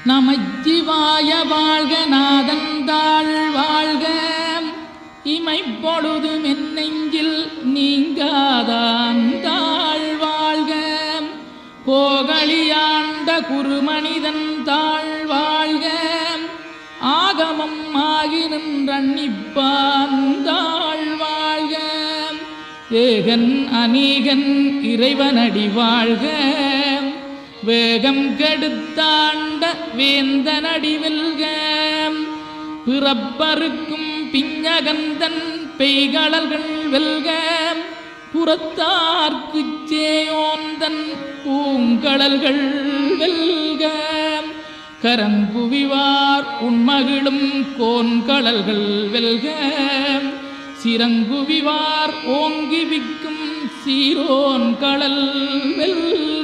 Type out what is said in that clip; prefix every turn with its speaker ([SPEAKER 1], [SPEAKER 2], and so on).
[SPEAKER 1] நமச்சிவாய வாழ்க நாதந்தாள் வாழ்க இமைப்பொழுது மென்னெஞ்சில் நீங்காதான் தாழ் வாழ்க கோகலியாண்ட குருமனிதன் தாழ் வாழ்க ஆகமம் ஆகி நின்றன்னிப்பான் தாழ் வாழ்க ஏகன் அநீகன் இறைவனடி வாழ்க வேகம் கெடுத்தாண்ட வேந்தனடி வெல்க பிறப்பருக்கும் பிஞகந்தன் பெய்களல்கள் வெல்க புறத்தார்க்குச் சேயோந்தன் பூங்கடல்கள் வெல்க கரங்குவிவார் உண்மகிழும் கோன்கடல்கள் வெல்க சிறங்குவிவார் ஓங்கி விக்கும் சீரோன் கடல் வெல்க.